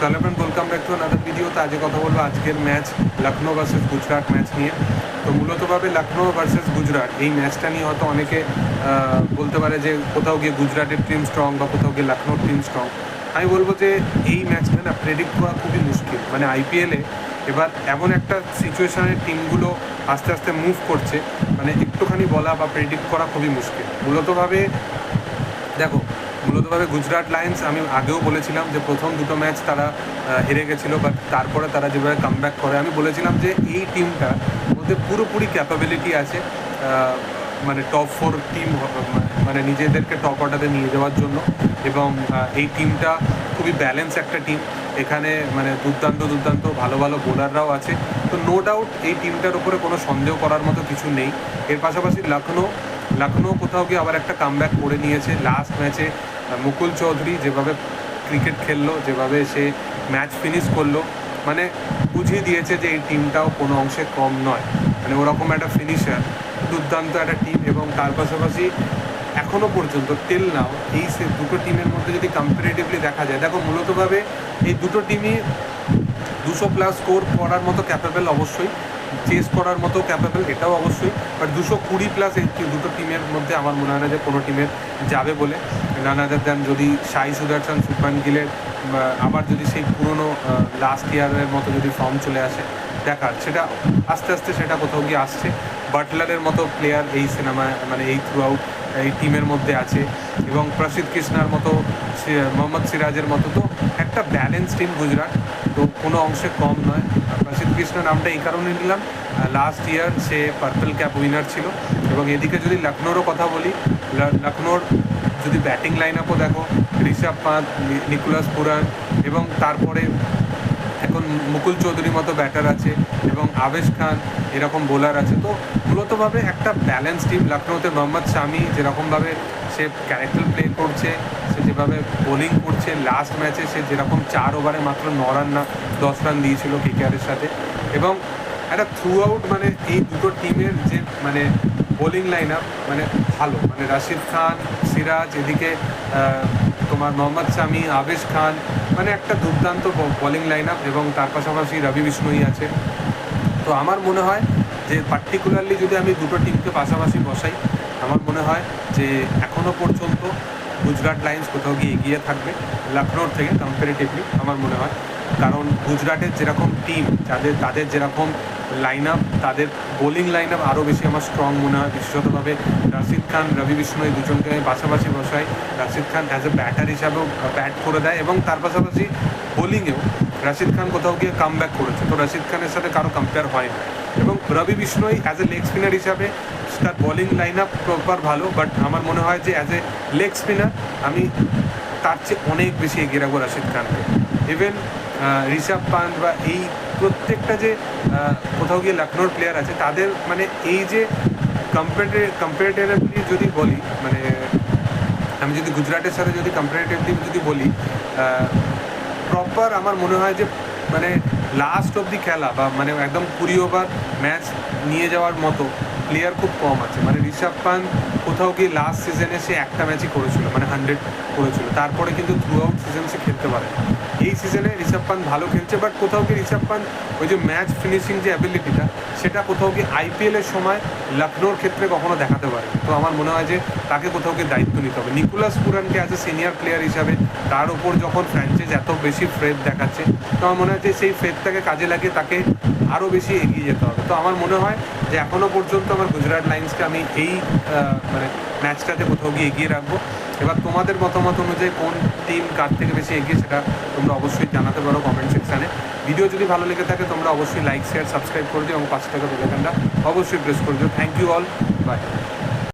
Hello friend, welcome back to another video. তো আজকে কথা বলবো আজকের match Lucknow versus Gujarat match নিয়ে। তো মূলতভাবে লখনৌ ভার্সেস গুজরাট এই ম্যাচটা নিয়ে হয়তো অনেকে বলতে পারে যে কোথাও গিয়ে গুজরাটের টিম স্ট্রং বা কোথাও গিয়ে লখনৌর টিম স্ট্রং। আমি বলবো যে এই ম্যাচটা না প্রেডিক্ট করা খুবই মুশকিল। মানে আইপিএলে এবার এমন একটা সিচুয়েশানে টিমগুলো আস্তে আস্তে মুভ করছে, মানে একটুখানি বলা বা প্রেডিক্ট করা খুবই মুশকিল। মূলতভাবে গুজরাট লায়ন্স, আমি আগেও বলেছিলাম যে প্রথম দুটো ম্যাচ তারা হেরে গেছিলো, বাট তারপরে তারা যেভাবে কামব্যাক করে, আমি বলেছিলাম যে এই টিমটার মধ্যে পুরোপুরি ক্যাপাবিলিটি আছে মানে টপ 4 টিম, মানে নিজেদেরকে টপ অর্ডারে নিয়ে যাওয়ার জন্য। এবং এই টিমটা খুবই ব্যালেন্স একটা টিম, এখানে মানে দুর্দান্ত ভালো ভালো বোলাররাও আছে। তো নো ডাউট এই টিমটার উপরে কোনো সন্দেহ করার মতো কিছু নেই। এর পাশাপাশি লখনৌ কোথাও গিয়ে আবার একটা কামব্যাক করে নিয়েছে। লাস্ট ম্যাচে মুকুল চৌধুরী যেভাবে ক্রিকেট খেললো, যেভাবে সে ম্যাচ ফিনিশ করলো, মানে বুঝিয়ে দিয়েছে যে এই টিমটাও কোনো অংশে কম নয়। মানে ওরকম একটা ফিনিশার, দুর্দান্ত একটা টিম। এবং তার পাশাপাশি এখনও পর্যন্ত টিল নাও এই দুটো টিমের মধ্যে যদি কম্পারেটিভলি দেখা যায়, দেখো মূলতভাবে এই দুটো টিমই 200+ স্কোর করার মতো ক্যাপেবল, অবশ্যই চেস করার মতো ক্যাপেবল, এটাও অবশ্যই। বাট 220+ এই দুটো টিমের মধ্যে আমার মনে হয় না যে কোনো টিমের যাবে বলে। নান আদার দ্যান যদি সাই সুদর্শন, শুভমান গিলের আবার যদি সেই পুরনো লাস্ট ইয়ারের মতো যদি ফর্ম চলে আসে, দেখার সেটা আস্তে আস্তে সেটা কোথাও গিয়ে আসছে। বাটলারের মতো প্লেয়ার এই সিনেমায় মানে এই থ্রু আউট এই টিমের মধ্যে আছে, এবং প্রসিদ্ধ কৃষ্ণার মতো, মোহাম্মদ সিরাজের মতো। তো একটা ব্যালেন্স টিম গুজরাট, তো কোনো অংশে কম নয়। প্রসিদ্ধ কৃষ্ণ নামটা এই কারণে নিলাম, লাস্ট ইয়ার সে পার্পল ক্যাপ উইনার ছিল। এবং এদিকে যদি লখনৌরও কথা বলি, লখনৌর যদি ব্যাটিং লাইন আপও দেখো, ঋষভ পান্ত, নিকোলাস পুরান, এবং তারপরে এখন মুকুল চৌধুরীর মতো ব্যাটার আছে, এবং আবেশ খান এরকম বোলার আছে। তো মূলতভাবে একটা ব্যালেন্স টিম। লখনৌতে মোহাম্মদ শামি যেরকমভাবে সে ক্যারেক্টার প্লে করছে, সে যেভাবে বোলিং করছে, লাস্ট ম্যাচে সে যেরকম 4 ওভারে মাত্র 9 রান না 10 রান দিয়েছিল কেকেআরের সাথে। এবং একটা থ্রু আউট মানে এই দুটো টিমের যে মানে বোলিং লাইন আপ মানে ভালো, মানে রাশিদ খান, সিরাজ, এদিকে তোমার মোহাম্মদ শামি, আবেশ খান, মানে একটা দুর্দান্ত বোলিং লাইন আপ। এবং তার পাশাপাশি রবি বিষ্ণুই আছে। তো আমার মনে হয় যে পার্টিকুলারলি যদি আমি দুটো টিমকে পাশাপাশি বসাই, আমার মনে হয় যে এখনও পর্যন্ত গুজরাট লায়ন্স কোথাও গিয়ে এগিয়ে থাকবে লখনৌর থেকে কম্পারেটিভলি, আমার মনে হয়। কারণ গুজরাটের যেরকম টিম, তাদের যেরকম লাইন আপ, তাদের বোলিং লাইন আপ আরও বেশি আমার স্ট্রং মনে হয়। বিশেষতভাবে রাশিদ খান, রবি বিষ্ণু এই দুজনকে আমি পাশাপাশি বসাই। Rashid Khan as a batter হিসাবেও ব্যাট করে দেয়, এবং তার পাশাপাশি বোলিংয়েও রাশিদ খান কোথাও গিয়ে কামব্যাক করেছে। তো রাশিদ খানের সাথে কারো কম্পেয়ার হয় না। এবং রবি বিষ্ণুই অ্যাজ এ লেগ স্পিনার হিসাবে তার বোলিং লাইন আপ প্রপার ভালো, বাট আমার মনে হয় যে অ্যাজ এ লেগ স্পিনার আমি তার চেয়ে অনেক বেশি এগিয়ে রাখবো রাশিদ খানকে। ইভেন ঋষভ পান্ত বা এই প্রত্যেকটা যে কোথাও গিয়ে লখনৌর প্লেয়ার আছে, তাদের মানে এই যে কম্পারেটিভলি যদি বলি, মানে আমি যদি গুজরাটের সাথে যদি কম্পারেটিভলি যদি বলি, প্রপার আমার মনে হয় যে মানে লাস্ট অবধি খেলা বা মানে একদম 20 ওভার ম্যাচ নিয়ে যাওয়ার মতো প্লেয়ার খুব কম আছে। মানে ঋষভ পান্ত কোথাও গিয়ে লাস্ট সিজনে সে একটা ম্যাচই করেছিল, মানে 100 করেছিল, তারপরে কিন্তু থ্রু আউট সিজন সে খেলতে পারে। এই সিজনে ঋষভ পান্ত ভালো খেলছে, বাট কোথাও গিয়ে ঋষভ পান্ত ওই যে ম্যাচ ফিনিশিং যে অ্যাবিলিটিটা, সেটা কোথাও গিয়ে আইপিএলের সময় লখনৌর ক্ষেত্রে কখনো দেখাতে পারে। তো আমার মনে হয় যে তাকে কোথাও গিয়ে দায়িত্ব নিতে হবে। নিকোলাস পুরানকে অ্যাজ এ সিনিয়র প্লেয়ার হিসাবে তার ওপর যখন ফ্র্যাঞ্চাইজ এত বেশি ফেথ দেখাচ্ছে, তো আমার মনে হয় যে সেই ফেথটাকে কাজে লাগিয়ে তাকে আরও বেশি এগিয়ে যেতে হবে। তো আমার মনে হয় যে এখনও পর্যন্ত আমার গুজরাট লায়ন্সকে আমি এই মানে ম্যাচটাতে কোথাও গিয়ে এগিয়ে রাখবো। এবার তোমাদের মতামত অনুযায়ী কোন টিম কার থেকে বেশি এগিয়ে, সেটা তোমরা অবশ্যই জানাতে পারো কমেন্ট সেকশানে। ভিডিও যদি ভালো লেগে থাকে তোমরা অবশ্যই লাইক, শেয়ার, সাবস্ক্রাইব করে দিও, এবং 5 টাকা বেল আইকনটা অবশ্যই প্রেস করে দিও। Thank you all, by.